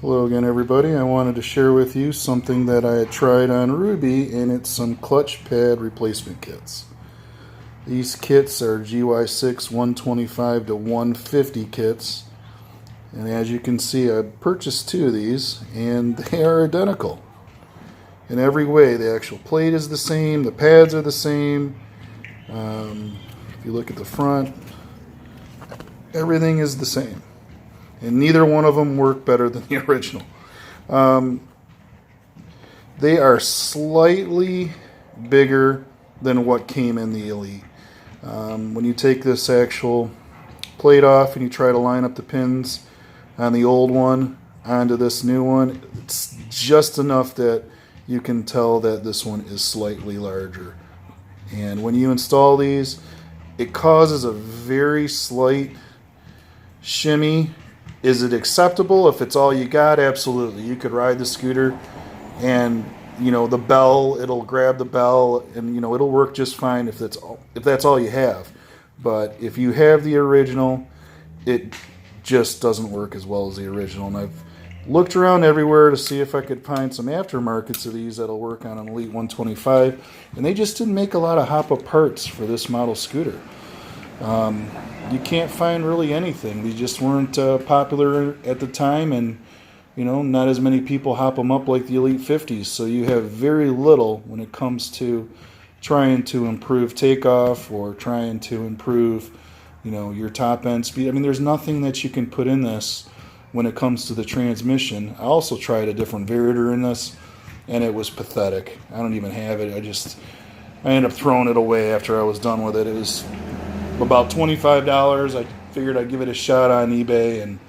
Hello again, everybody. I wanted to share with you something that I had tried on Ruby, and it's some clutch pad replacement kits. These kits are CH125 to 150 kits, and as you can see, I purchased two of these, and they are identical in every way. The actual plate is the same, the pads are the same. If you look at the front, everything is the same. And neither one of them work better than the original. They are slightly bigger than what came in the Elite. When you take this actual plate off and you try to line up the pins on the old one onto this new one, it's just enough that you can tell that this one is slightly larger. And when you install these, it causes a very slight shimmy. Is it acceptable if it's all you got? Absolutely. You could ride the scooter and, the bell, it'll grab the bell and, it'll work just fine if that's all you have. But if you have the original, it just doesn't work as well as the original. And I've looked around everywhere to see if I could find some aftermarkets of these that'll work on an Elite 125, and they just didn't make a lot of hop-up parts for this model scooter. You can't find really anything. They just weren't popular at the time, and not as many people hop them up like the Elite 50s, so you have very little when it comes to trying to improve takeoff or trying to improve your top end speed. I mean, there's nothing that you can put in this when it comes to the transmission. I also tried a different variator in this, and it was pathetic. I don't even have it. I ended up throwing it away after I was done with it. It was about $25. I figured I'd give it a shot on eBay, and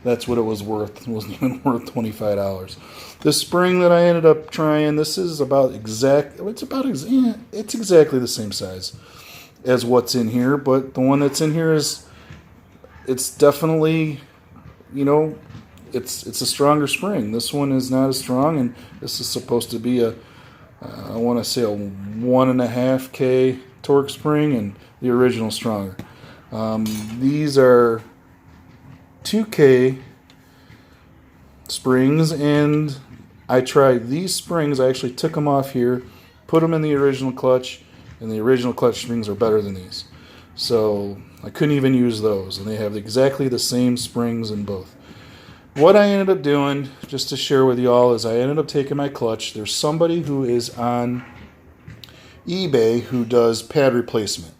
that's what it was worth. It wasn't even worth $25. The spring that I ended up trying, this is it's exactly the same size as what's in here, but the one that's in here it's definitely, it's a stronger spring. This one is not as strong, and this is supposed to be I want to say a 1.5K torque spring, and the original stronger. These are 2K springs, and I tried these springs. I actually took them off here, put them in the original clutch, and the original clutch springs are better than these. So I couldn't even use those, and they have exactly the same springs in both. What I ended up doing, just to share with you all, is I ended up taking my clutch. There's somebody who is on eBay who does pad replacement,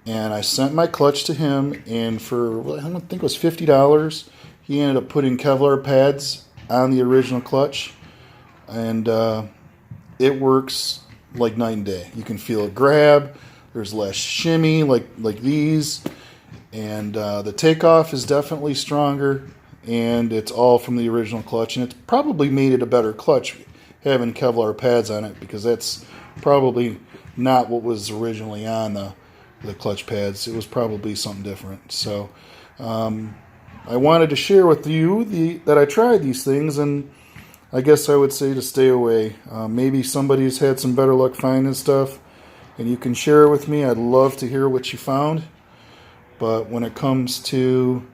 and I sent my clutch to him, and for, I don't think it was $50, he ended up putting Kevlar pads on the original clutch, and it works like night and day. You can feel it grab. There's less shimmy like these, and the takeoff is definitely stronger, and it's all from the original clutch, and it's probably made it a better clutch having Kevlar pads on it, because that's probably not what was originally on the clutch pads. It was probably something different. So I wanted to share with you that I tried these things, and I guess I would say to stay away. Maybe somebody's had some better luck finding stuff, and you can share it with me. I'd love to hear what you found. But when it comes to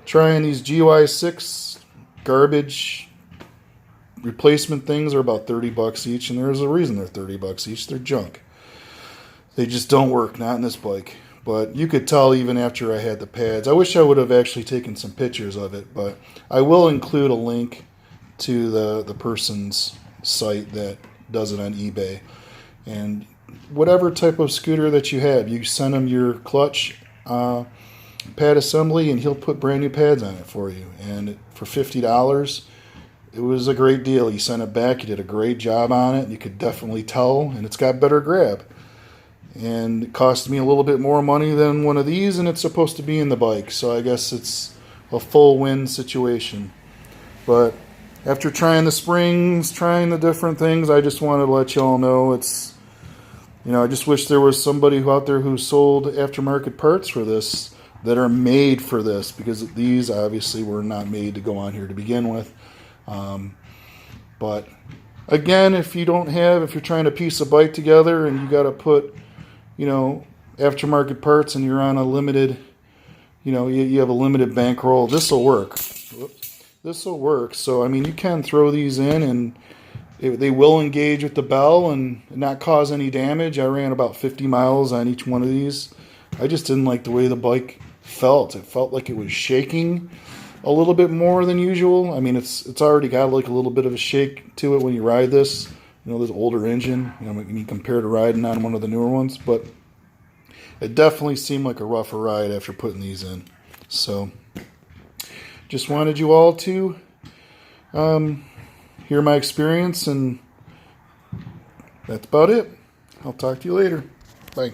trying these GY6 garbage replacement things, are about $30 each, and there's a reason they're $30 each. They're junk. They just don't work, not in this bike. But you could tell even after I had the pads. I wish I would have actually taken some pictures of it, but I will include a link to the person's site that does it on eBay. And whatever type of scooter that you have, you send him your clutch pad assembly, and he'll put brand new pads on it for you. And for $50, it was a great deal. He sent it back. He did a great job on it. You could definitely tell, and it's got better grab. And it cost me a little bit more money than one of these, and it's supposed to be in the bike. So I guess it's a full win situation. But after trying the springs, trying the different things, I just wanted to let you all know it's, I just wish there was somebody out there who sold aftermarket parts for this that are made for this, because these obviously were not made to go on here to begin with. But again, if you're trying to piece a bike together and you got to put, aftermarket parts, and you're on a limited, you have a limited bankroll, this will work. this will work. So I mean, you can throw these in and they will engage with the bell and not cause any damage. I ran about 50 miles on each one of these. I just didn't like the way the bike felt. It felt like it was shaking a little bit more than usual. I mean, it's already got like a little bit of a shake to it when you ride this. You know, this older engine, you know, when you compare to riding on one of the newer ones, but it definitely seemed like a rougher ride after putting these in. So just wanted you all to hear my experience, and that's about it. I'll talk to you later. Bye.